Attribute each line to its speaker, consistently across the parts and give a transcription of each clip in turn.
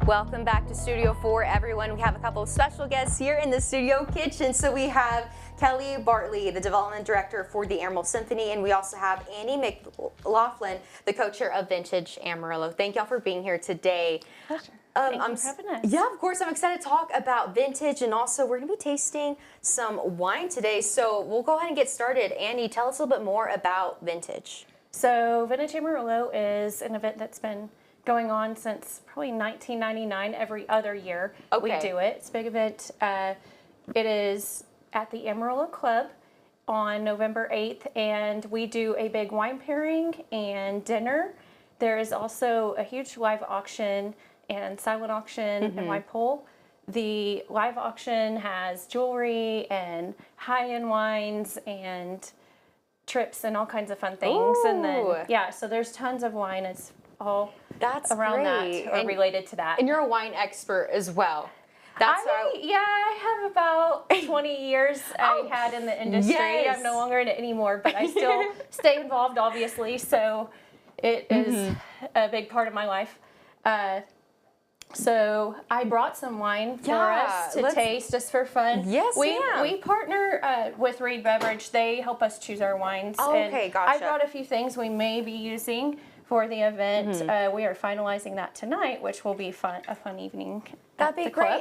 Speaker 1: Welcome back to Studio 4, everyone. We have a couple of special guests here in the studio kitchen. So we have Kellie Bartley, the development director for the Amarillo Symphony, and we also have Annie Mclaughlin, the co-chair of Vintage Amarillo. Thank y'all for being here today.
Speaker 2: Pleasure. Thank you for having us.
Speaker 1: Yeah, of course. I'm excited to talk about vintage, and also we're going to be tasting some wine today. So we'll go ahead and get started. Annie, tell us a little bit more about vintage.
Speaker 2: So Vintage Amarillo is an event that's been going on since probably 1999. Every other year we do it. It's a big event. It is at the Amarillo Club on November 8th, and we do a big wine pairing and dinner. There is also a huge live auction and silent auction and wine pool. The live auction has jewelry and high-end wines and trips and all kinds of fun things.
Speaker 1: Ooh.
Speaker 2: And then, yeah, so there's tons of wine. It's all around
Speaker 1: great.
Speaker 2: that or related to that.
Speaker 1: And you're a wine expert as well.
Speaker 2: I have about 20 years I had in the industry.
Speaker 1: Yes.
Speaker 2: I'm no longer in it anymore, but I still stay involved, obviously. So it is a big part of my life. So I brought some wine for us to taste just for fun.
Speaker 1: Yes,
Speaker 2: we partner with Reed Beverage. They help us choose our wines.
Speaker 1: Okay, gotcha.
Speaker 2: I brought a few things we may be using for the event. We are finalizing that tonight, which will be a fun evening.
Speaker 1: That'd be great.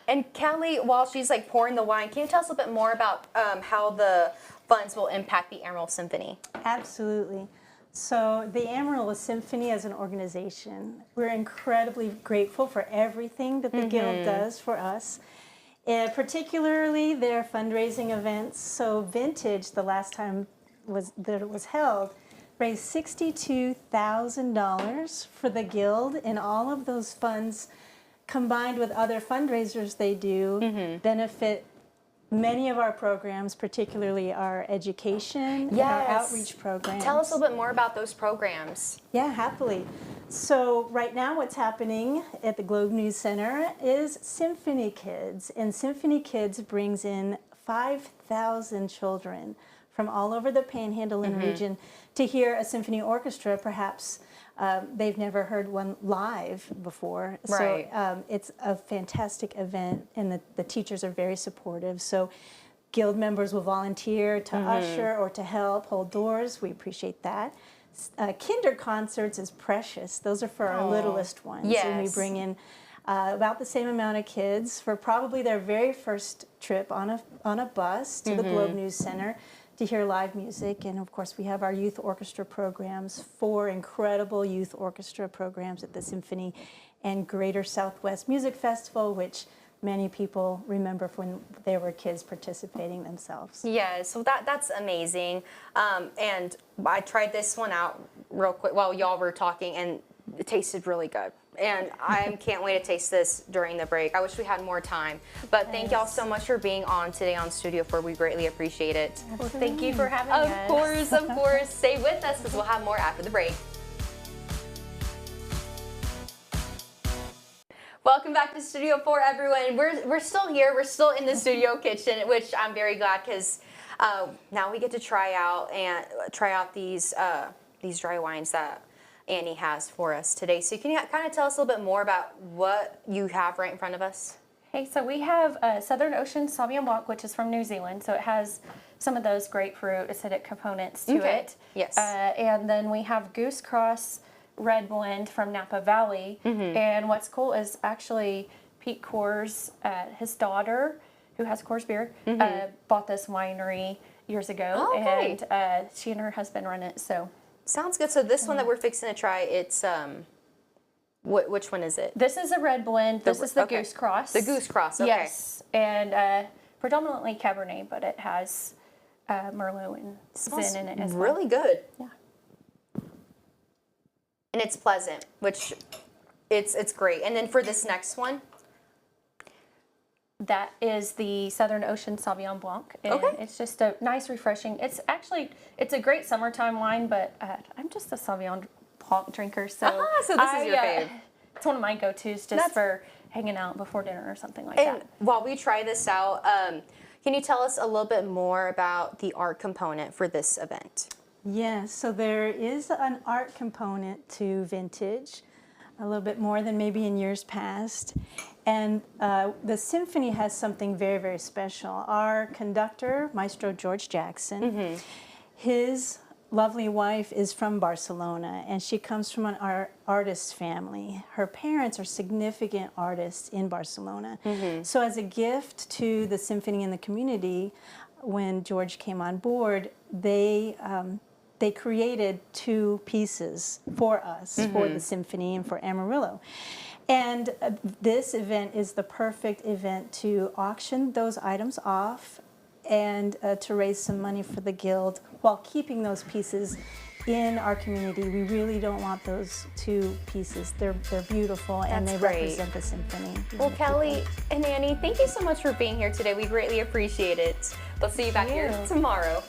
Speaker 1: And Kellie, while she's like pouring the wine, can you tell us a bit more about how the funds will impact the Amarillo Symphony?
Speaker 3: Absolutely. So the Amarillo Symphony as an organization, we're incredibly grateful for everything that the Guild does for us, and particularly their fundraising events. So Vintage, the last time that it was held, raised $62,000 for the Guild, and all of those funds combined with other fundraisers they do benefit many of our programs, particularly our education and our outreach programs.
Speaker 1: Tell us a little bit more about those programs.
Speaker 3: Yeah, happily. So right now what's happening at the Globe News Center is Symphony Kids. And Symphony Kids brings in 5,000 children from all over the Panhandle and region to hear a symphony orchestra. Perhaps they've never heard one live before.
Speaker 1: Right.
Speaker 3: So it's a fantastic event, and the teachers are very supportive. So Guild members will volunteer to usher or to help hold doors. We appreciate that. Kinder concerts is precious. Those are for our littlest ones.
Speaker 1: Yes.
Speaker 3: And we bring in about the same amount of kids for probably their very first trip on a bus to the Globe News Center to hear live music. And of course we have our youth orchestra programs, 4 incredible youth orchestra programs at the Symphony and Greater Southwest Music Festival, which many people remember when they were kids participating themselves.
Speaker 1: Yeah, so that's amazing. And I tried this one out real quick while y'all were talking, and it tasted really good. And I can't wait to taste this during the break. I wish we had more time. But thank y'all so much for being on today on Studio 4. We greatly appreciate it.
Speaker 2: Well, thank you for having us.
Speaker 1: Of course, of course. Stay with us because we'll have more after the break. Welcome back to Studio 4, everyone. We're still here. We're still in the studio kitchen, which I'm very glad because now we get to try out these dry wines that Annie has for us today. So can you kind of tell us a little bit more about what you have right in front of us?
Speaker 2: Hey, so we have Southern Ocean Sauvignon Blanc, which is from New Zealand. So it has some of those grapefruit acidic components to it.
Speaker 1: Yes.
Speaker 2: And then we have Goose Cross Red Blend from Napa Valley. And what's cool is actually Pete Coors, his daughter, who has Coors Beer, bought this winery years ago. And she and her husband run it. So.
Speaker 1: Sounds good. So this one that we're fixing to try, it's which one is it?
Speaker 2: This is a red blend. This is the Goose Cross.
Speaker 1: The Goose Cross. Okay.
Speaker 2: Yes, and predominantly Cabernet, but it has Merlot and Zin in it as well.
Speaker 1: Really good.
Speaker 2: Yeah.
Speaker 1: And it's pleasant, which it's great. And then for this next one,
Speaker 2: that is the Southern Ocean Sauvignon Blanc. And it's just a nice, refreshing. It's a great summertime wine, but I'm just a Sauvignon Blanc drinker, so
Speaker 1: so this is your fave.
Speaker 2: It's one of my go-tos just for hanging out before dinner or something like
Speaker 1: and
Speaker 2: that.
Speaker 1: While we try this out, can you tell us a little bit more about the art component for this event?
Speaker 3: Yes, so there is an art component to Vintage. a little bit more than maybe in years past. And the symphony has something very, very special. Our conductor, Maestro George Jackson, his lovely wife is from Barcelona, and she comes from an artist family. Her parents are significant artists in Barcelona. So as a gift to the symphony and the community, when George came on board, they created 2 pieces for us, for the symphony and for Amarillo. And this event is the perfect event to auction those items off and to raise some money for the Guild while keeping those pieces in our community. We really don't want those 2 pieces. They're beautiful, and they represent the symphony.
Speaker 1: Well, Kellie and Annie, thank you so much for being here today. We greatly appreciate it. We'll see you back here tomorrow.